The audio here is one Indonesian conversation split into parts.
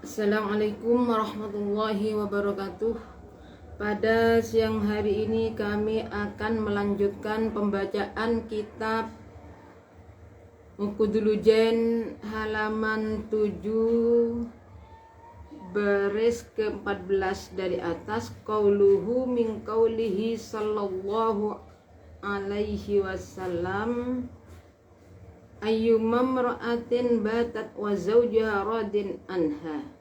Assalamualaikum warahmatullahi wabarakatuh. Pada siang hari ini kami akan melanjutkan pembacaan kitab Muqaddulujen halaman 7 baris ke-14 dari atas. Qauluhu min qaulihi sallallahu alaihi wasallam ayyuma imra'atin batat wa zawjuha radin anha.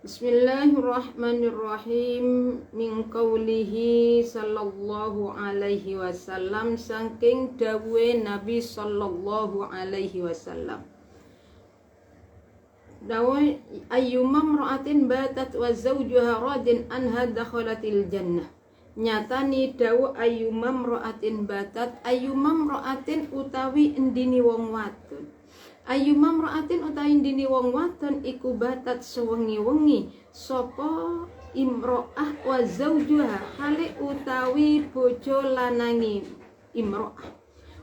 Bismillahirrahmanirrahim. Min qaulihi sallallahu alaihi wasallam, saking dawuhe Nabi sallallahu alaihi wasallam. Dawuh ayyuma imra'atin batat wa zawjuha radin anha dakhalatil jannah. Nyatani dawuh ayyuma imra'atin batat, ayyuma imra'atin utawi endini wong wadon. Ayyuma imra'atin utawi endini wong wadon iku batat sewengi-wengi sapa imro'ah wa zawjuha hale utawi bojo lanangi imro'ah.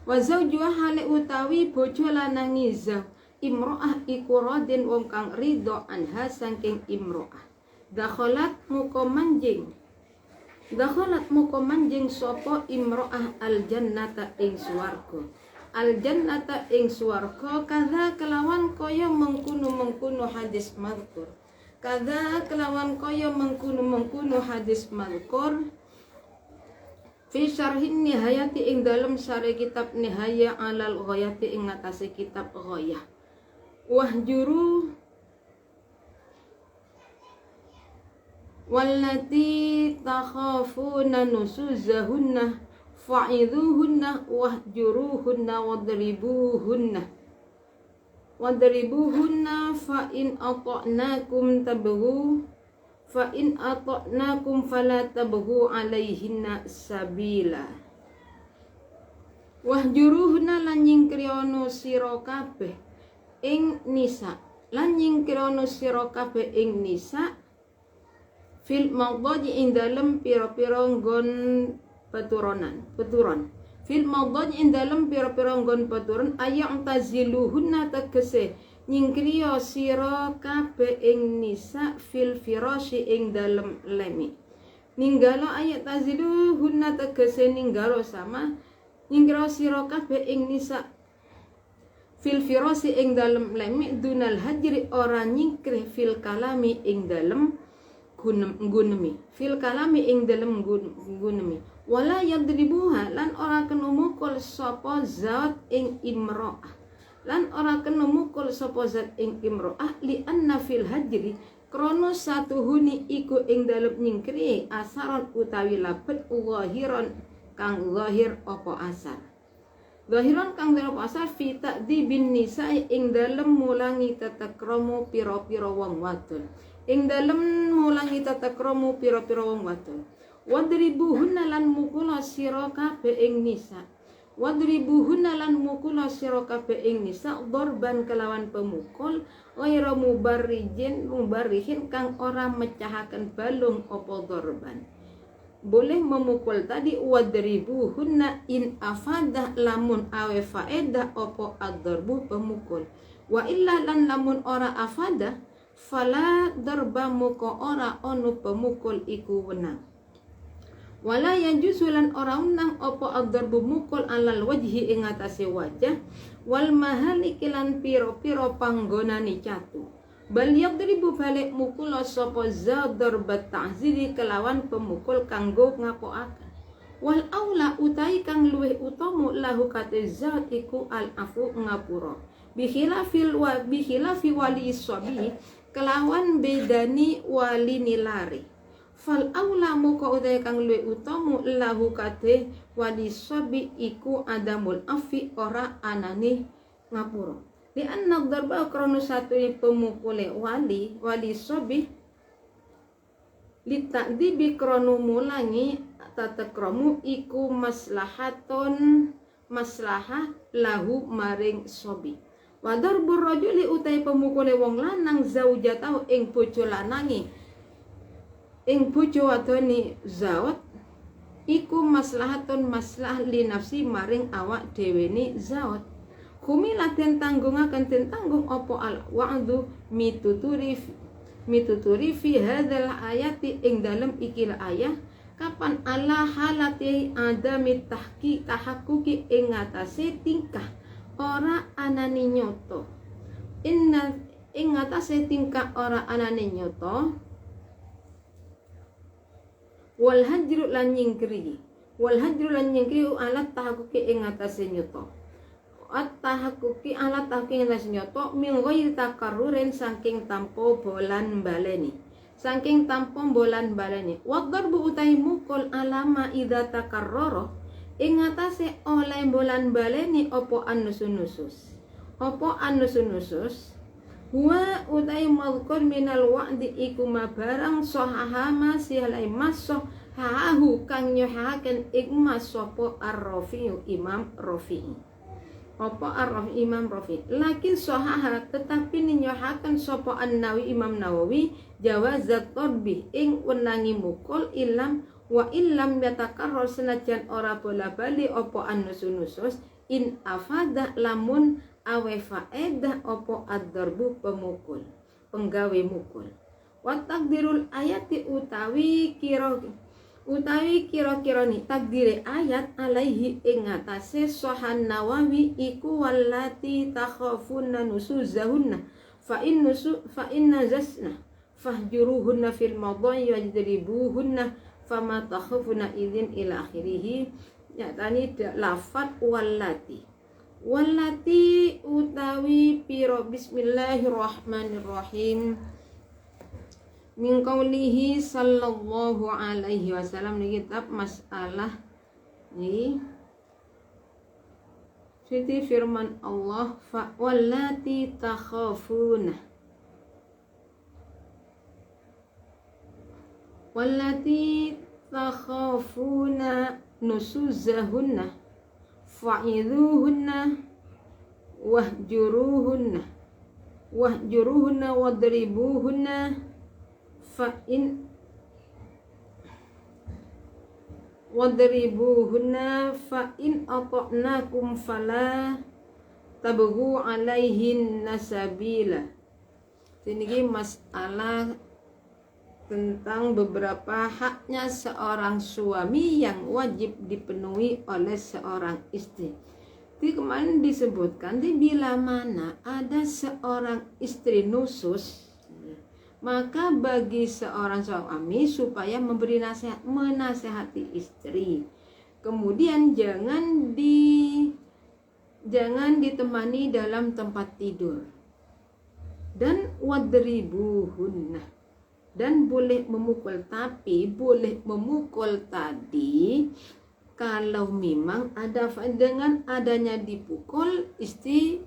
Wa zawjuha hale utawi bojo lanangi imro'ah iku radin wong kang ridho anha saking imro'ah. Dakhalat muka manjing sapa imro'ah aljannata ing swarga. Aljannata ing swarga kadza kelawan kaya mengkuno hadis mazkur. Kadza kelawan kaya mengkuno hadis mazkur. Fi syarhin nihayati ing dalem syarih kitab Nihaya alal ghayati ing ngatasi kitab Ghayah. Wahjuru wallati takhafuna nusuzahunna fa'idhuhunna wahjuruhunna wadribuhunna fa in ata'nakum fala tabghu alaihinna sabila. Wahjuruhunna lan nyingkriono sira kabeh ing nisa, fil mawdaji ing dalem pira-pira nggon peturon. Fil mawdaji ing dalem pira-pira nggon peturon ayam taziluhunna tegese nyingkriya sira kabeh ing nisa fil firasyi ing dalem lemi. Ninggalo ayat taziluhunna tegese ninggalo sama nyingkriya sira kabeh ing nisa fil firasyi ing dalem lemi dunal hajri ora nyingkrih fil kalami ing dalem gunemi. Fil kalami ing dalem gunemi. Wala yadribuha lan ora kena mukul sapa zat ing imro'ah. Lan ora kena mukul sapa zat ing imro'ah li anna fil hajri krana satuhuni iku ing dalem nyingkri asaron utawi labet zahiron kang zahir apa asar. Zahiron kang zahir apa asar fi ta'dibin nisa ing dalem mulangi tatakromo pira-pira wong wadon. Ing dalem mulangi tatakromo pira-pira wong wadon. Wadribuhunna lan mukula sira kabeh ing nisa. Wadribuhunna lan mukula sira kabeh ing nisa dorban kelawan pemukul ghairu mubarrihin kang ora mecahaken balung apa dorban. Boleh memukul tadi wadribuhunna in afadah lamun awe faedah apa ad-darbu pemukul. Wa illa lan lamun ora afadah fala darba muka ora onu pemukul iku wenang. Wala yajuzulan ora unang apa ad-darbu mukul alal wajhi ing atase wajah wal mahalik lan pira-pira panggonane catu. Bal yadribu balik mukul sapa zadar bat ta'ziri kelawan pemukul kanggo ngapoaken. Wal aula utai kang luwih utama lahu kate zat iku al afu ngapura. Bikhilafi wali sabi kelawan bedani wali nilari. Fal aula muka utai kang luwih utama lahu kate wali sabi iku adamul afi ora anane ngapura. Di anna darba krono satu pemukule wali sabi li ta'dibi krono mulangi tatakromu iku maslahah lahu maring sabi. Wa darbur rajuli utai pemukule wong lanang zaujatau ing bojo lanangi ing bojo wadone zawat iku maslahatun maslah li nafsi maring awak dhewe ni zawat. Humilah den tanggungaken den tanggung apa al wa'du mituturi fi hadzal ayati ing dalem ikil ayah kapan ala halati adami tahaqquqi ing atase tingkah ora anane nyoto inna ing atase tingkah ora anane nyoto wal hajru lan nyingkri alat tahaqquqi ing atase nyoto at-tahaqquqi alat tahaqquqi ing atase nyoto min ghairi takarrurin saking tampa bolan baleni Waddarbu utai mukul alama idza takarrara ing atase oleh bolan baleni opo anusunusus wa utai mazkur minal wa'di iku mabarang sahaha masihalai masoh hahu kang nyohaken ing masopo ar-Rafi'u Imam Rafi'i Imam Rafi lakin sahaha tetapi ninyohaken sapa An-Nawawi Imam Nawawi jawazat tadbih ing wenangi mukul illam yatakarrar senajan ora bola-bali apa an-nusus in afada lamun awe faedah apa ad-darbu pemukul penggawe mukul wa takdirul ayati utawi kira-kira ni takdire ayat alaihi ing atase Shahan Nawawi iku wallati takhafuna nusuzahunna fa inna zasna fahjuruhunna fil madai wajribuhunna fama takhafuna idzin ila akhirih. Ya tani lafat wallati utawi piro. Bismillahirrahmanirrahim. Min qaulihi sallallahu alaihi wasallam ni kitab masalah ni siti firman Allah fa wallati takhafuna nusuzahunna fa'idhuhunna wahjuruhunna wadribuhunna fa in ata'nakum fala tabghu alaihin nasabila. Ini masalah tentang beberapa haknya seorang suami yang wajib dipenuhi oleh seorang istri. Jadi kemarin disebutkan bila mana ada seorang istri nusus, maka bagi seorang suami supaya memberi nasihat, menasehati istri. Kemudian jangan ditemani dalam tempat tidur. Dan wadribuhunna, dan boleh memukul, tapi boleh memukul tadi kalau memang ada dengan adanya dipukul istri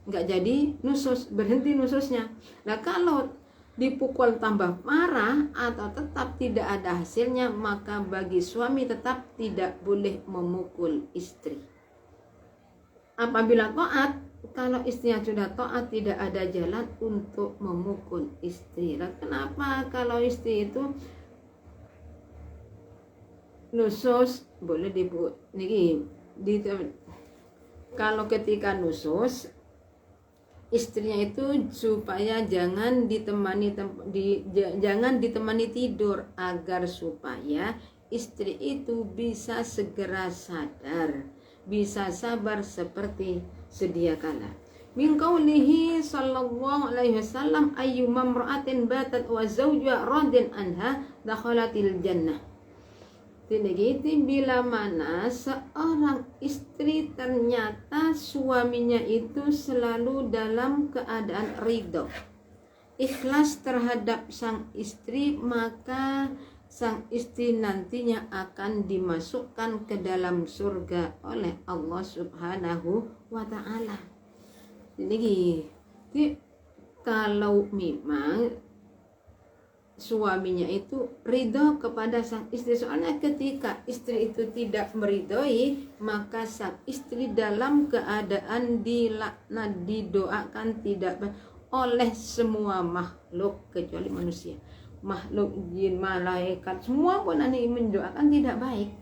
nggak jadi nusus, berhenti nususnya. Nah kalau dipukul tambah marah atau tetap tidak ada hasilnya, maka bagi suami tetap tidak boleh memukul istri. Apabila taat, kalau istrinya sudah taat tidak ada jalan untuk memukul istri. Nah, kenapa kalau istri itu nusus boleh dipukul? Kalau ketika nusus istrinya itu supaya jangan ditemani tidur, agar supaya istri itu bisa segera sadar, bisa sabar seperti sedia kala. Min qaulihi sallallahu alaihi wasallam ayyuma imra'atin batat wa zawjuha radin anha dakhalatil jannah. Jadi bila mana seorang istri ternyata suaminya itu selalu dalam keadaan ridho, ikhlas terhadap sang istri, maka sang istri nantinya akan dimasukkan ke dalam surga oleh Allah Subhanahu wa ta'ala. Jadi kalau memang suaminya itu ridho kepada sang istri, soalnya ketika istri itu tidak meridhoi, maka sang istri dalam keadaan dilaknat, didoakan tidak oleh semua makhluk kecuali manusia. Makhluk jin, malaikat, semua pun nanti mendoakan tidak baik.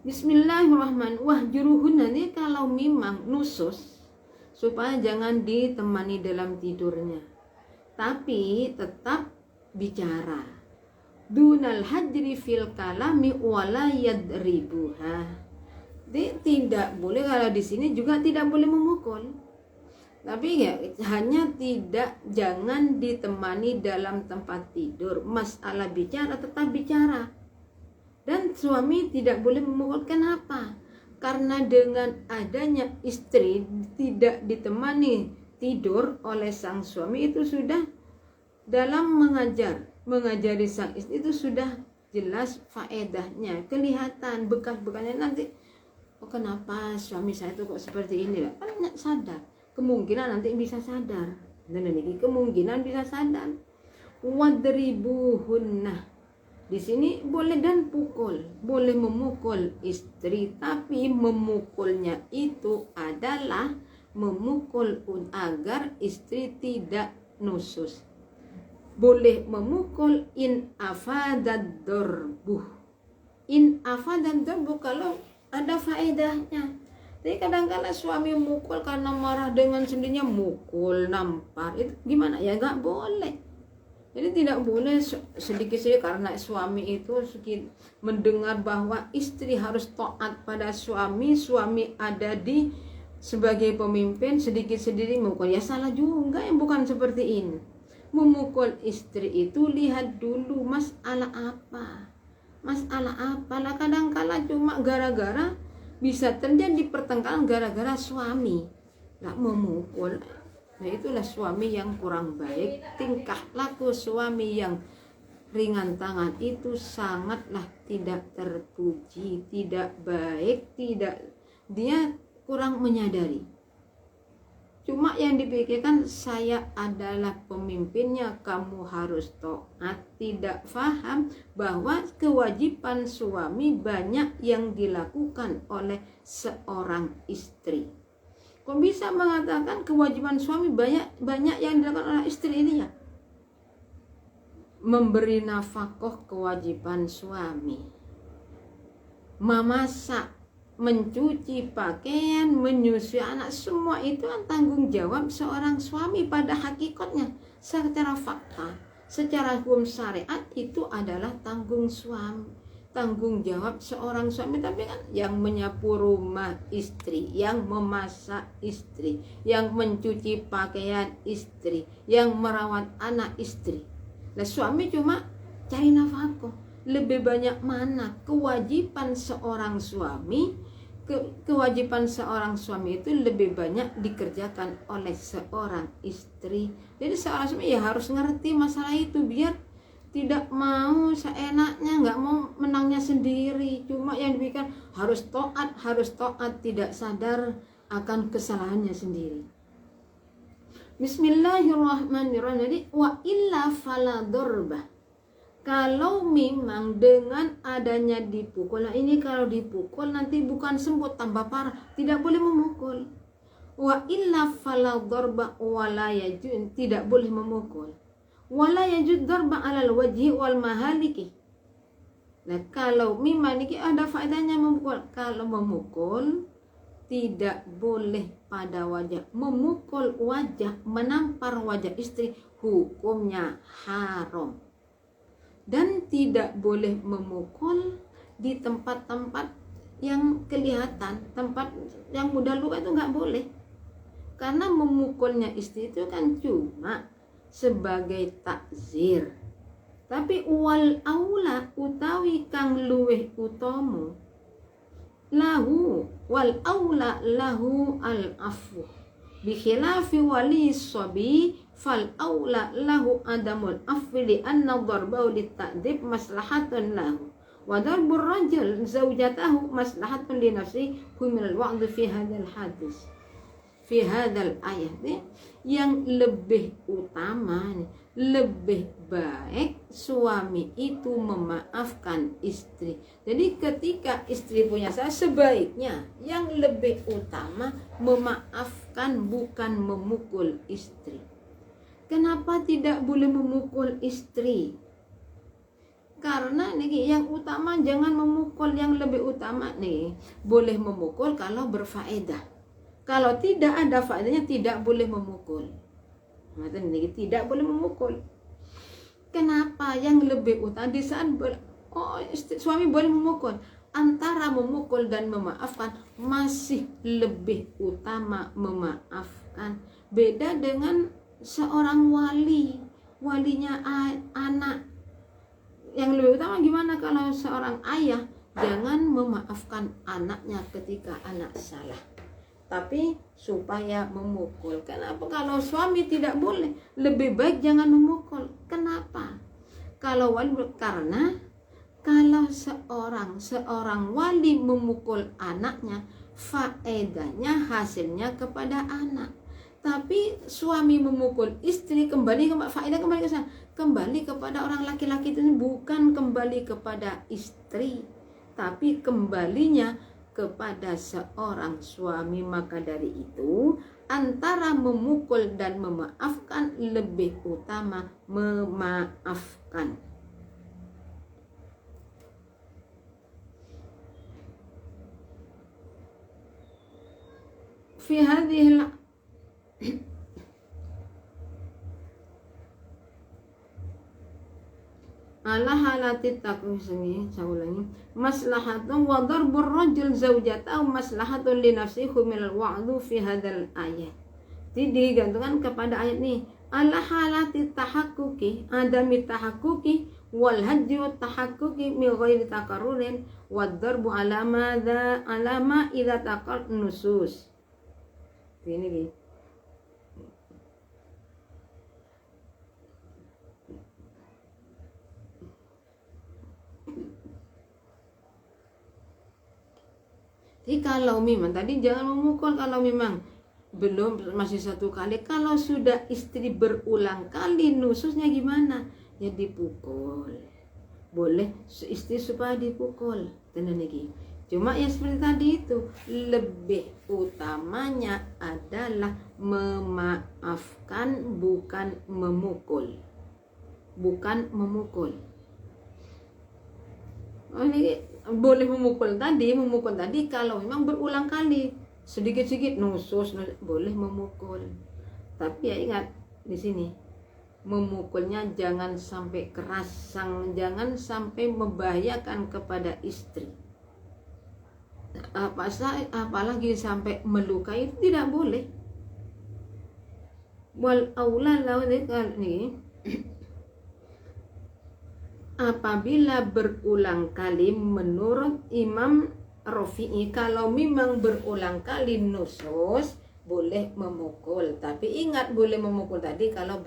Bismillahirrahmanirrahim. Wahjuruhunna, ini kalau memang nusus supaya jangan ditemani dalam tidurnya, tapi tetap bicara. Dunal hajri fil kalami wala yadribuha. Tidak boleh, kalau di sini juga tidak boleh memukul. Tapi ya hanya jangan ditemani dalam tempat tidur. Masalah bicara tetap bicara. Dan suami tidak boleh memukul. Kenapa? Karena dengan adanya istri tidak ditemani tidur oleh sang suami, itu sudah dalam mengajari sang istri itu sudah jelas faedahnya, kelihatan bekas-bekasnya nanti. Oh, kenapa suami saya itu kok seperti ini? Kan sadar, kemungkinan nanti bisa sadar. Dan ini kemungkinan bisa sadar. Wadribuhunna, di sini boleh dan pukul, boleh memukul istri, tapi memukulnya itu adalah memukul agar istri tidak nusus. Boleh memukul in afadad darbuh. In afadad darbuh kalau ada faedahnya. Jadi kadang-kadang suami mukul karena marah dengan sendirinya, mukul, nampar, itu gimana? Ya nggak boleh. Jadi tidak boleh sedikit-sedikit, karena suami itu mendengar bahwa istri harus taat pada suami ada di sebagai pemimpin, sedikit-sedikit mukul. Ya salah juga, yang bukan seperti ini. Memukul istri itu lihat dulu masalah apa. Masalah apa? Lah kadang-kala cuma gara-gara bisa terjadi pertengkaran gara-gara suami nggak memukul. Nah itulah suami yang kurang baik. Tingkah laku suami yang ringan tangan itu sangatlah tidak terpuji, tidak baik, dia kurang menyadari. Cuma yang dipikirkan, saya adalah pemimpinnya, kamu harus taat. Tidak paham bahwa kewajiban suami banyak yang dilakukan oleh seorang istri. Kok bisa mengatakan kewajiban suami banyak yang dilakukan oleh istri ini ya? Memberi nafkah kewajiban suami, memasak, mencuci pakaian, menyusui anak, semua itu kan tanggung jawab seorang suami pada hakikatnya. Secara fakta, secara hukum syariat itu adalah tanggung jawab seorang suami. Tapi kan yang menyapu rumah istri, yang memasak istri, yang mencuci pakaian istri, yang merawat anak istri. Nah suami cuma cari nafkah. Lebih banyak mana kewajiban seorang suami? Kewajiban seorang suami itu lebih banyak dikerjakan oleh seorang istri. Jadi seorang suami ya harus ngerti masalah itu, biar tidak mau seenaknya, nggak mau menangnya sendiri. Cuma yang dipikirkan harus taat, tidak sadar akan kesalahannya sendiri. Bismillahirrahmanirrahim. Jadi wa illa fala darbah. Kalau memang dengan adanya dipukul, nah ini kalau dipukul nanti bukan sembuh, tambah parah, tidak boleh memukul. Wa illa fala darba wala yajun, tidak boleh memukul. Wala yajud darba alal wajhi wal mahaliki. Nah kalau memang ini ada faedahnya memukul. Kalau memukul tidak boleh pada wajah, memukul wajah, menampar wajah istri, hukumnya haram. Dan tidak boleh memukul di tempat-tempat yang kelihatan, tempat yang mudah luka itu nggak boleh. Karena memukulnya istri itu kan cuma sebagai takzir. Tapi wal aula utawi kang luweh utomo lahu, wal aula lahu al afu bi khilafi wali sabi fal aula lahu adamul afwi li anna darbahu lita'dib maslahatun lahu wa darbur rajul zawjatahu maslahatun li nafsi humil wa'd fi hadzal hadis, fi hadzal ayat. Yang lebih utama, lebih baik suami itu memaafkan istri. Jadi ketika istri punya salah, sebaiknya yang lebih utama memaafkan, bukan memukul istri. Kenapa tidak boleh memukul istri? Karena nih yang utama jangan memukul, yang lebih utama nih boleh memukul kalau berfaedah. Kalau tidak ada faedahnya tidak boleh memukul. Maksudnya nih tidak boleh memukul. Kenapa? Yang lebih utama di saat suami boleh memukul, antara memukul dan memaafkan masih lebih utama memaafkan. Beda dengan seorang walinya anak. Yang lebih utama gimana kalau seorang ayah jangan memaafkan anaknya ketika anak salah, tapi supaya memukul. Kenapa? Kalau suami tidak boleh, lebih baik jangan memukul. Kenapa? Kalau wali, karena kalau seorang wali memukul anaknya, faedahnya hasilnya kepada anak. Tapi suami memukul istri kembali ke sana, kembali kepada orang laki-laki itu, bukan kembali kepada istri, tapi kembalinya kepada seorang suami. Maka dari itu antara memukul dan memaafkan lebih utama memaafkan. Fi hadhil ala halati takusni, saya ulangi, maslahatun wa darbur rajul zaujatahu maslahatun li nafsihi minal wa'du fi hadzal ayat. Jadi digantungkan kepada ayat ini, ala halati tahaqquqi, adami tahaqquqi wal hajju tahaqquqi min ghairi takarrurin wa darbu alama idza taqar nusus. Ini jadi kalau memang tadi jangan memukul kalau memang belum, masih satu kali. Kalau sudah istri berulang kali nususnya gimana? Ya dipukul. Boleh istri supaya dipukul. Tenan lagi. Cuma yang seperti tadi itu lebih utamanya adalah memaafkan, bukan memukul. Bukan memukul. Oh, ini boleh memukul tadi kalau memang berulang kali, sedikit-sedikit nusus boleh memukul. Tapi ya ingat di sini memukulnya jangan sampai keras, jangan sampai membahayakan kepada istri. Apalagi sampai melukai, itu tidak boleh. Wal aula nih apabila berulang kali menurut Imam Rafi'i, kalau memang berulang kali nusus boleh memukul. Tapi ingat boleh memukul tadi kalau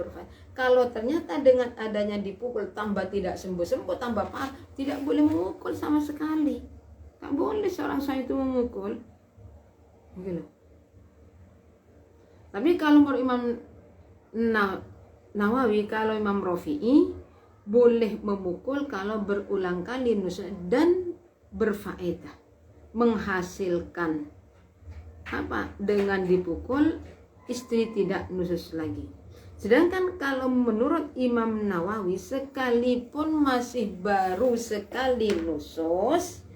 kalau ternyata dengan adanya dipukul tambah tidak sembuh-sembuh, tambah parah, tidak boleh memukul sama sekali. Tak boleh seorang suami itu memukul. Gitu. Tapi kalau menurut Imam Nawawi, kalau Imam Rafi'i boleh memukul kalau berulang kali nusus dan berfaedah, menghasilkan apa? Dengan dipukul istri tidak nusus lagi. Sedangkan kalau menurut Imam Nawawi, sekalipun masih baru sekali nusus,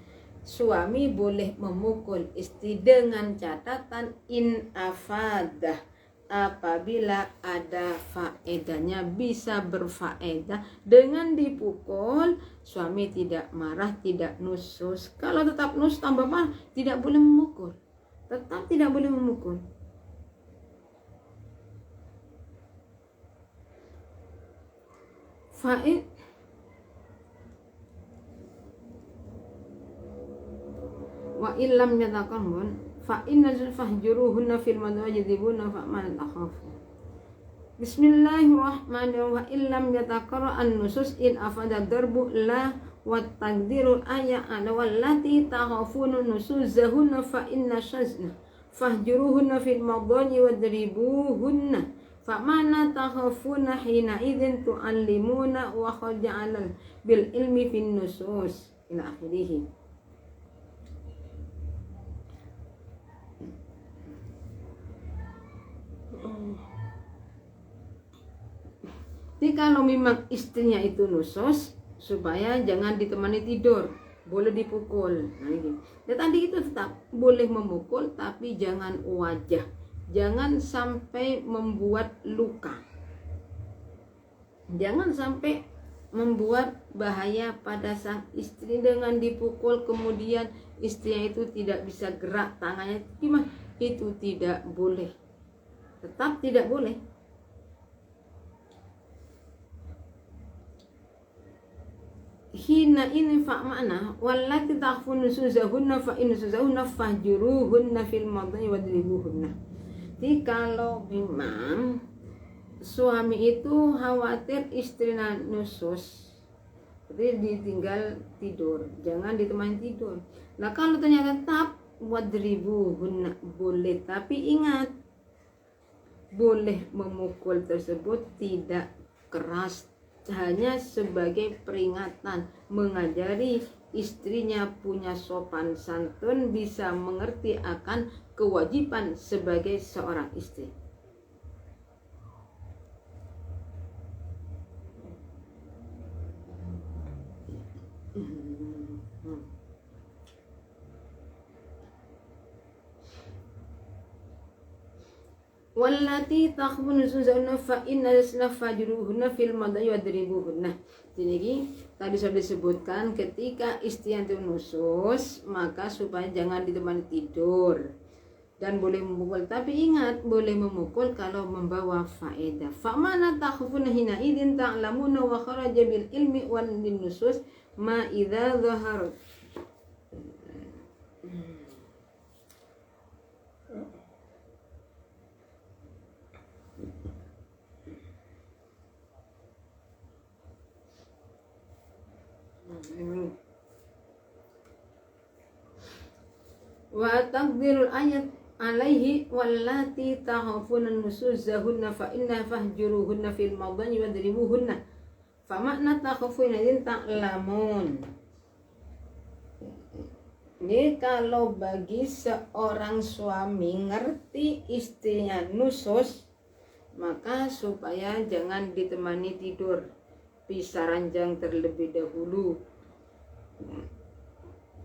suami boleh memukul istri dengan catatan in afadah, apabila ada faedahnya, bisa berfaedah. Dengan dipukul suami tidak marah, tidak nusus. Kalau tetap nusus tambah marah, tidak boleh memukul, tetap tidak boleh memukul. Wa illam yataqarrun fa inna fahjuruhunna fil madajibuna fa man takhafu. Bismillahirrahmanirrahim. Wa illam yataqarra an-nusus in afada darbu la wa taqdirul ayat wallati takhafuna nusuzahunna fa inna shazna fahjuruhunna fil madaji wadribuhunna fa mana takhafuna hina idzin tu'allimuna wa khaja'al bil ilmi fin nusus ila akhirih. Jadi kalau memang istrinya itu nusus, supaya jangan ditemani tidur, boleh dipukul. Nah ini. Dan tadi itu tetap boleh memukul tapi jangan wajah, jangan sampai membuat luka, jangan sampai membuat bahaya pada sang istri dengan dipukul kemudian istrinya itu tidak bisa gerak tangannya, gimana? Itu tidak boleh, tetap tidak boleh. Hina ini fa makna wallati takhfun nusuzahunna fa in nusuzahunna fahjuruhunna fil madhi wadribuhunna. Jadi kalau memang suami itu khawatir istrinya nusus, jadi ditinggal tidur, jangan ditemani tidur. Nah kalau ternyata tetap wadribuhunna boleh, tapi ingat boleh memukul tersebut tidak keras, hanya sebagai peringatan, mengajari istrinya punya sopan santun, bisa mengerti akan kewajiban sebagai seorang istri. Wallati takhfun nusuzahunna fa inna fajruhunna fil madai wadribuhunna. Jadi tadi sudah disebutkan ketika istri yang itu nusus, maka supaya jangan ditemani tidur dan boleh memukul, tapi ingat boleh memukul kalau membawa faedah. Fa mana takhfun hina idin ta'lamuna wa kharaja bil ilmi wal nusus ma idza zaharat. Wa taqdirul ayat alaihi wallati takhafuna nusuzahunna fa inna fahjuruhunna fil madani wadribuhunna. Fa makna takhafuna din ta'lamun. Ini kalau bagi seorang suami ngerti istrinya nusus, maka supaya jangan ditemani tidur, bisa ranjang terlebih dahulu.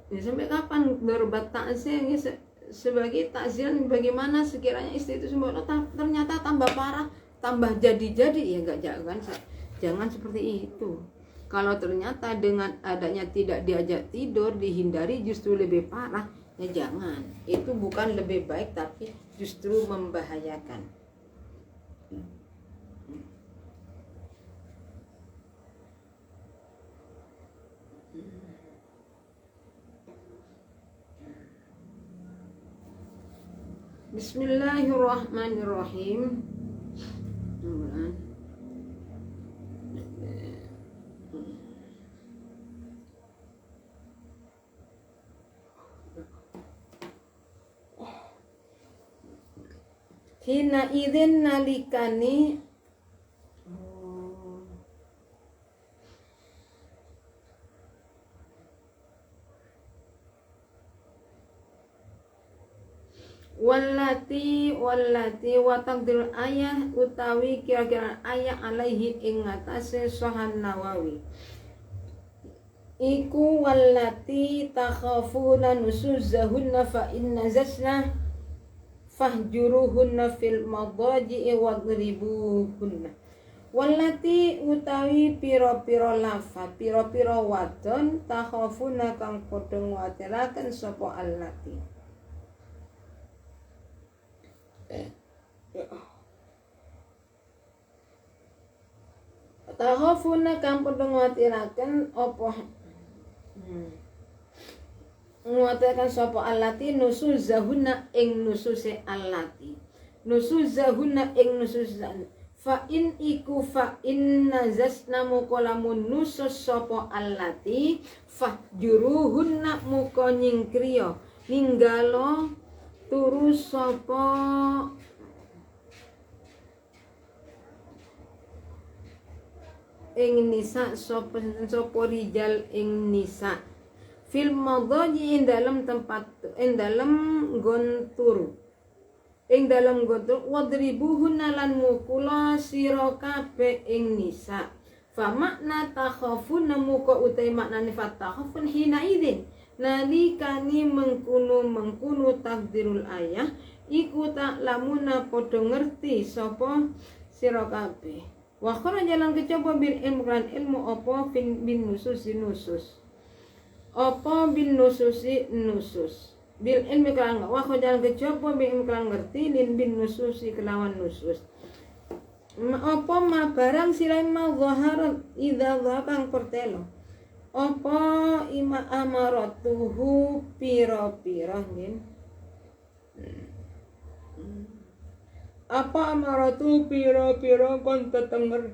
Ya, sampai kapan berbuat takzir ini sebagai takzir, bagaimana sekiranya istri itu ternyata tambah parah, tambah jadi-jadi, ya enggak, jangan seperti itu. Kalau ternyata dengan adanya tidak diajak tidur, dihindari, justru lebih parah, ya jangan. Itu bukan lebih baik tapi justru membahayakan. Bismillahirrahmanirrahim. Hina idzin nalikani wallati wa taqdirul ayah utawi kira-kira ayah alaihi ing ngatasé Shahan Nawawi iku wallati takhafuna nusuzahunna fa inna zasna fahjuruhunna fil madaji'i wadribuhunna. Wallati utawi pira-pira lafaz, pira-pira wadon takhafuna kang padha nguwatiraken sapa allati. Takhafuna kang padha nguwatiraken apa nguwatiraken sapa allati nusuzahunna ing nususe allati. Nusuzahunna ing nusuzan fa in iku fa inna zasna mukolamun nusus sapa allati fahjuruhunna muka nyingkriya ninggalo turu sapa ing nisa sapa rijal ing nisa fil madhaji ing dalam tempat ing dalam nggon turu ing dalam nggon turu wadribuhunna lan mukula sira kabeh ing nisa fa makna takhafun muka utai maknane fatakhafun hina idin nalikani mengkuno takdirul ayah iku tak lamuna podo ngerti sapa sira kabeh wa jalan kecapa bil ilmu apa bin nusus apa bin nusus bil ilmi kelan wa jalan kecapa bil ilmi kelan ngerti lin bin nususi kelawan nusus apa ma barang silai ma zaharat idza kang pertelo apa ima amaratuhu pira-pira nggih apa amaratu pira-pira kon tetenger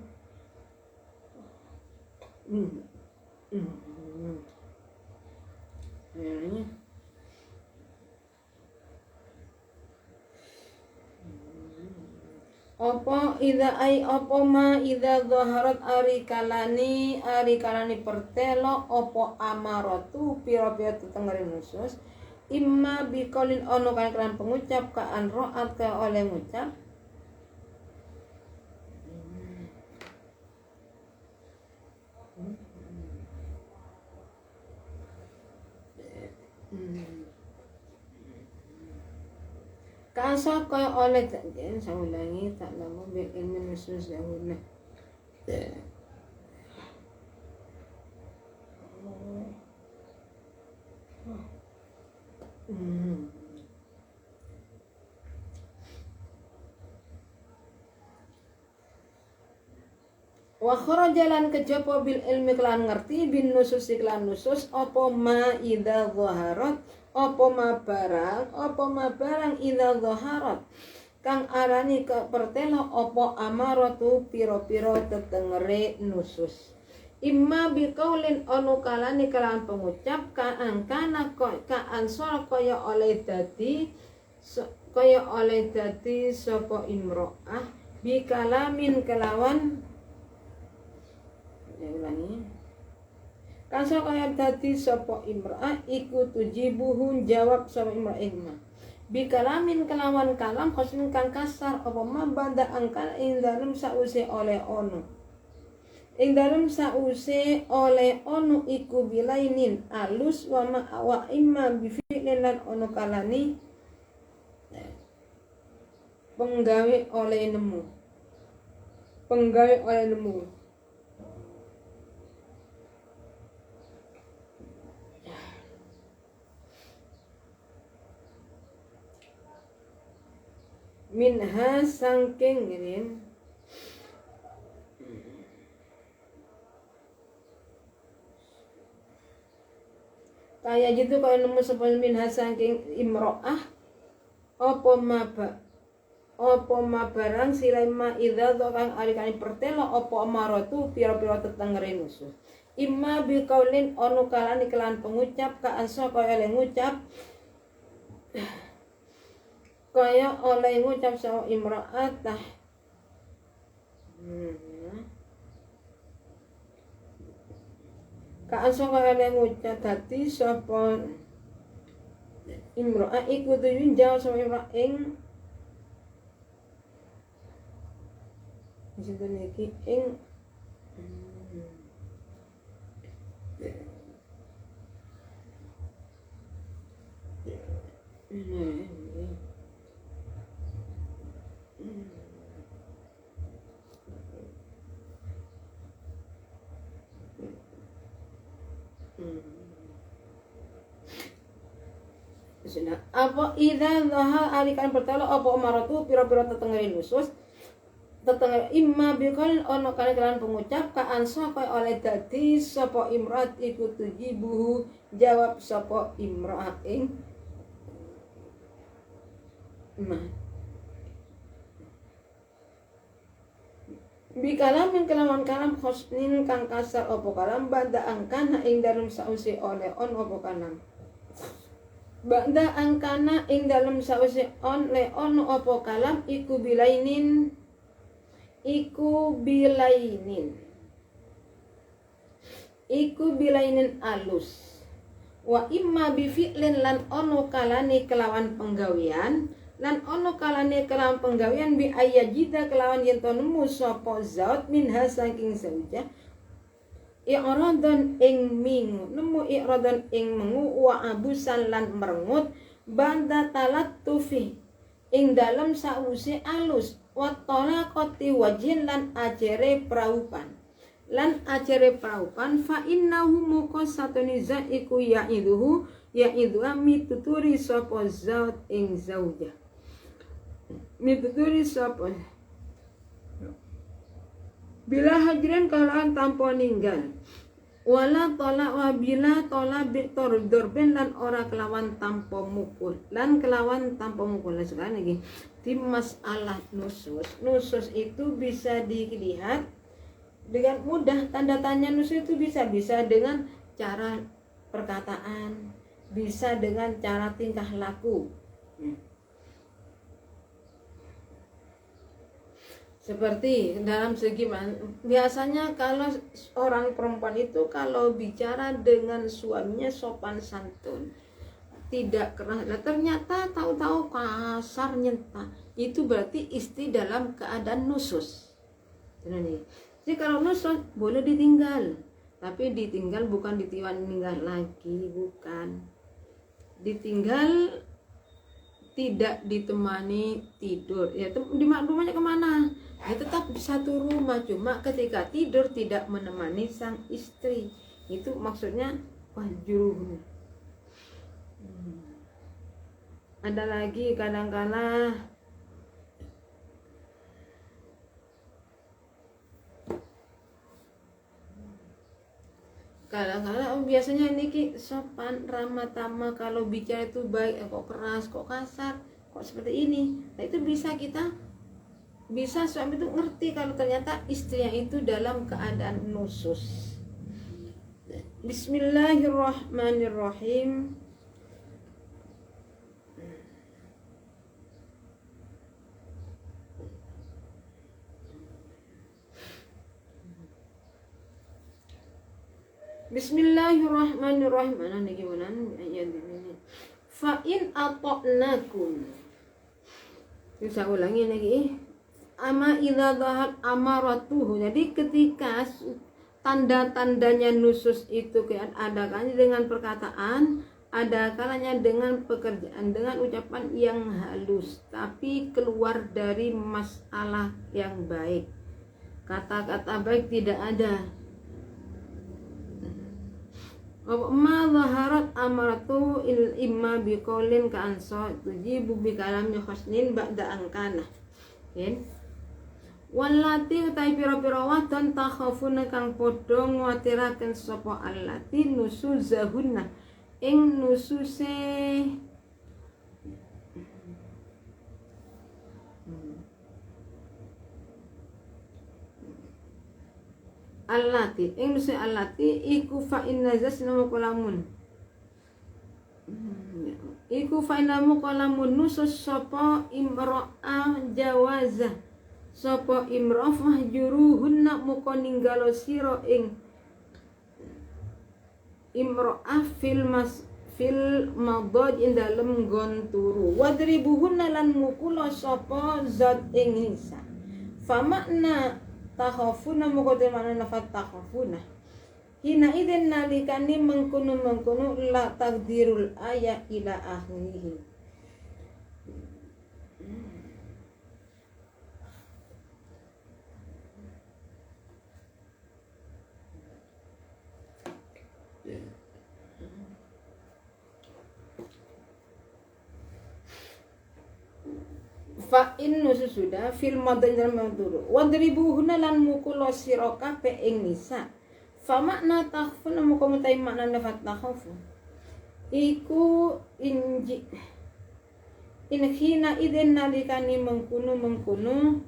apa idza ai apa ma idza zaharat ari kalani pertelo apa amaratu pira-pira tetenger nusus imma biqaulin ono kan pengucap ka an ra'at ka oleh ngucap kasar kaya oleh takjen saya ulangi tak lama bil ilmu nusus dahulu wa kharajalan kejaba bil ilmi kelan ngerti bin nusus iklan nusus apa ma idza zaharat apa ma barang idza zaharat kang arani ke pertelo apa amaratu piro-piro tetengere nusus imma biqaulin anu kalani kelan pengucap ka angkana ka ansor kaya oleh dadi sapa imro'ah bi kalamin kelawan ulangi kasar kaya dadi sapa imro'ah iku tujibuhun jawab sapa imro'ah bi kalamin kelawan kalam khosmin kang kasar apa mabanda angkal ing dalem sause oleh ono ing dalem sause oleh ono iku bilainin alus wa ma wa imma bi fi'lin lan ono kalani penggawe oleh nemu minha sangking rin kaya gitu kalau nemu sepuluh minha sangking imro'ah apa ma barang silai ma idza kang alikane pertelo apa amaratu pira-pira tetengere nusus imma biqaulin ono kalani kelan pengucap ka ansa kaya oleh ngucap kaya oleh ngucap sama imra'atah ka ansa kaya oleh ngucap dadi sapa imra'ah iku tuyun jawab sama imra'ah ing disitu niki ing apa idza dhahal alikan pertelo apa amaratu pira-pira tetengere nusus tetengere imma biqaulin ono kalian pengucap ka ansa kaya oleh dadi sapa imrat iku tujibuhu jawab sapa imra'ah ing bi kalamin kelawan kalam khosnin kang kasar apa kalam banda angkana ing dalem sause oleh on apa kalam banda angkana ing dalem sause on le on apa kalam iku bilainin alus wa imma bi fi'lin lan ono kalane kelawan penggawean lan ono kalane kelawan penggawean bi ayajida kelawan yen to nemu sapa zaut minha saking zaujah i'radan ing mingu nemu i'radan ing mengu wa abusan lan merengut banda talattufi ing dalem sause alus wa talaqati wajin lan ajere praupan fa innahu muqassatuniza iku ya'iduhu mituturi sapa zaut ing zauja mituturi sapa bila hajrin kalawan tanpa ninggal wala tolak wa bila tolak bitordorbin lan ora kelawan tanpa mukul lan kelawan tanpa mukul. Nah, sekarang lagi di masalah nusus itu bisa dilihat dengan mudah. Tanda tanya nusus itu bisa dengan cara perkataan, bisa dengan cara tingkah laku. Seperti dalam segi biasanya kalau orang perempuan itu kalau bicara dengan suaminya sopan santun, tidak keras. Nah, ternyata tahu-tahu kasar nyentak, itu berarti istri dalam keadaan nusus. Jadi kalau nusus boleh ditinggal, tapi ditinggal bukan ditinggal lagi, bukan ditinggal tidak ditemani tidur. Ya di rumahnya kemana? Ya tetap satu rumah, cuma ketika tidur tidak menemani sang istri. Itu maksudnya wahjuruhun. Ada lagi kadang-kala biasanya ini sopan ramah tamah, kalau bicara itu baik, kok keras, kok kasar, kok seperti ini. Nah itu bisa suami itu ngerti kalau ternyata istrinya itu dalam keadaan nusus. Bismillahirrahmanirrahim. Bismillahirrahmanirrahim. Mana nih gimana ayat ini? Fa in ata'nakum. Bisa ulangi lagi. Ama idza dhahat amaratuhu. Jadi ketika tanda-tandanya nusus itu ada kalanya dengan perkataan, ada kalanya dengan pekerjaan, dengan ucapan yang halus tapi keluar dari masalah yang baik. Kata-kata baik tidak ada. Ma zaharat amaratu imma biqaulin ka ansa tujibu bi kalami husnin ba'da angkana. Wallati utai pira-pira wadon takhafuna kang padha nguwatiraken sapa allati nusuzahunna ing nususe allati ing nususe allati iku fa inna zasna kalamun iku fa inna kalamun nusus sapa imra'ah jawazah sapa imra'ah mahjuruhunna muka ninggalo sira ing imra'ah fil madaj ing dalem nggon turu wadribuhunna lan mukula sapa zat ing nisa famakna takhafuna muka temana nafat takhafuna hina idin nalikani mengkunu la takdirul ayat ila akhirih. Fa in sudah fil madin dalam turu wadribuhunna lan mukula sira kabeh ing nisa fa makna takhfuna muka mutai makna nafat takhafu iku inji in hina idin nalikani mengkunu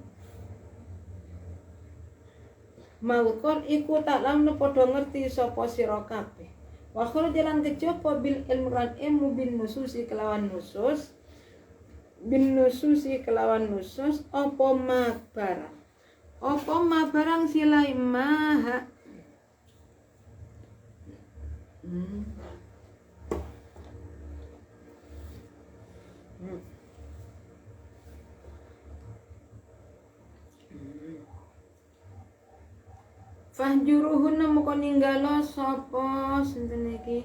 mawkon iku tak lamne padha ngerti sapa sira kabeh wa jalan kejaba bil ilmuran ilmu bin nususi kelawan nusus apa ma barang silai maha Fahjuruhunna moko ninggalo sapa sinten iki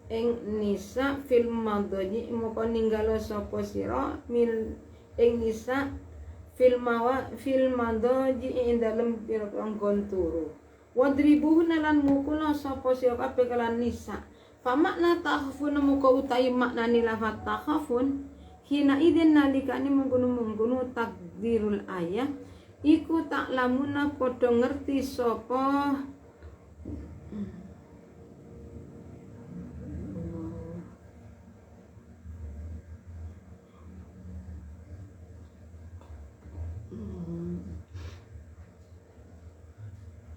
ing nisa fil madji moko ninggalo sapa sira mil ing nisa fil madji ing dalem pira-pira nggon turu wadribuhunna lan mukula sapa sira kabeh kelan nisa famakna takhafun moko utahi maknane lafat takhafun hina idin nalikane mengkono takdirul ayat iku tak lamuna padha ngerti sapa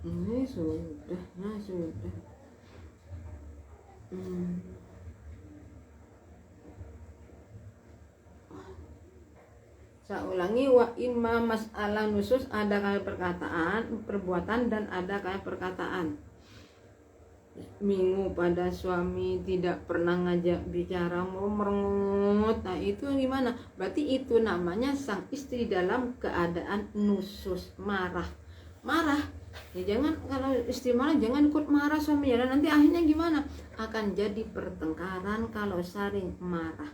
ini sudah. Saya ulangi, wa imma mas'alah nusus, ada kayak perkataan, perbuatan, dan ada kayak perkataan. Minggu pada suami tidak pernah ngajak bicara, merengut. Nah itu gimana? Berarti itu namanya sang istri dalam keadaan nusus, marah. Ya jangan, kalau istri marah jangan ikut marah suaminya, dan nanti akhirnya gimana? Akan jadi pertengkaran kalau saling marah.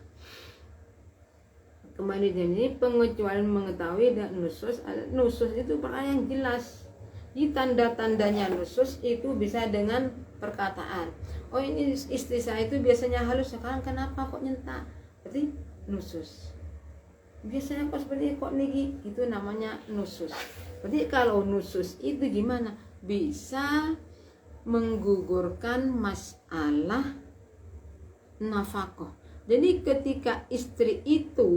Kembali jadi pengecualian mengetahui dan nusus itu perkara yang jelas. Di tanda-tandanya nusus itu bisa dengan perkataan. Oh ini istri saya itu biasanya halus, sekarang kenapa kok nyentak? Berarti nusus. Biasanya kok seperti kok niki, itu namanya nusus. Berarti kalau nusus itu gimana? Bisa menggugurkan masalah nafkah. Jadi ketika istri itu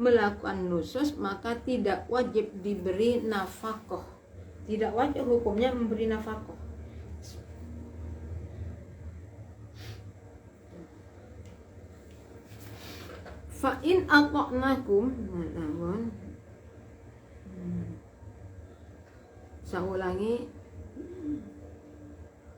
melakukan nusus, maka tidak wajib diberi nafkah. Tidak wajib hukumnya memberi nafkah. Fa in aqnakum, saya ulangi.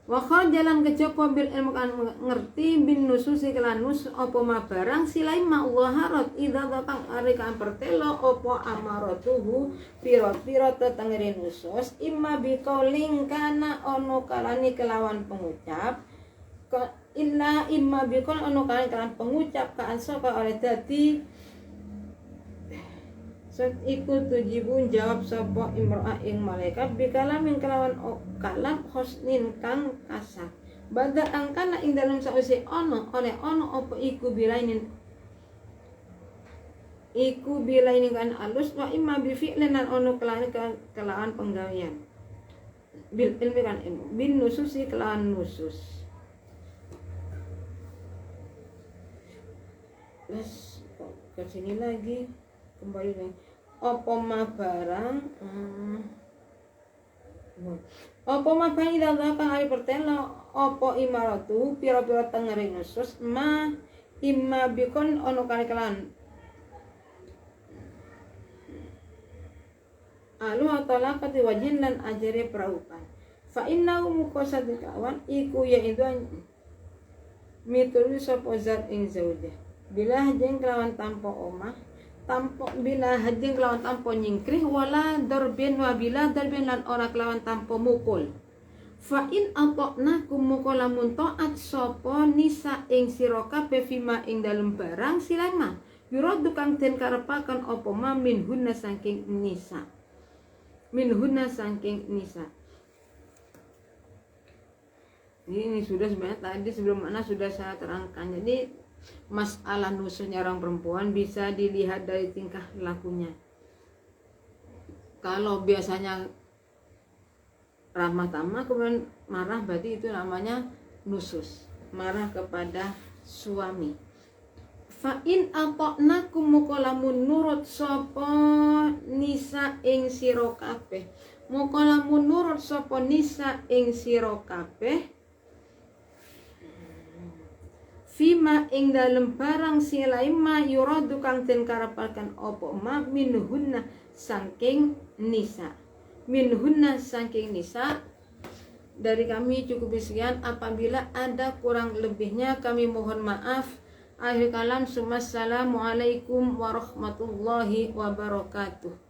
Wa jalan kejopo bil ilmu kan ngerti bin nususi kelan nus opo ma barang silai ma waharat idza datang arikan pertelo opo amaratuhu piro tetengeri nusus imma biqaulin kana ono kalani kelawan pengucap illa imma biqaul ono kalani kelawan pengucap ka ansoka oleh dadi ikut tujibun jawab sapa imra'ah ing malaikat bikalamin kelawan kalam husnin kang kasar bada angkana ing dalem sause ono apa iku bilainin kan alus wa imma bi fi'lin lan ono kelawan penggawean bil ilmi kan ilmu bin nususi kelawan nusus. Terus ke sini lagi kembali lagi opo ma barang opo ma barang idza kang ari pertelo opo imaratu pira-pira tengeri nusus ma imma bikon ono kali-kalan alu atala kati wajin lan ajere praupan fa innahu muqasad kawan iku yaitu mituri sapa zat ing zaujah bila jeng kelawan tanpa omah tampo bila hajeng kelawan tampo nyingkrih wala darbin wa bila darbin lan ora kelawan tampo mukul fa in ataqnakum mukula mun taat sapa nisa ing sira kabeh fima ing dalem barang silama yuradu kang den karepaken apa ma minhunna saking nisa ini sudah sebenarnya tadi sebelum mana sudah saya terangkan. Jadi masalah nususnya orang perempuan bisa dilihat dari tingkah lakunya. Kalau biasanya ramah tamah kemudian marah, berarti itu namanya nusus, marah kepada suami. Fa in ataqnakum mukolamun nurut sapa nisa ing sira kabeh mukolamun nurut sapa nisa ing sira kabeh fima ing dalem barang silaima yuradu kang den karepaken apa ma minhunna saking nisa. Dari kami cukup sekian, apabila ada kurang lebihnya kami mohon maaf. Akhir kalam, assalamualaikum warahmatullahi wabarakatuh.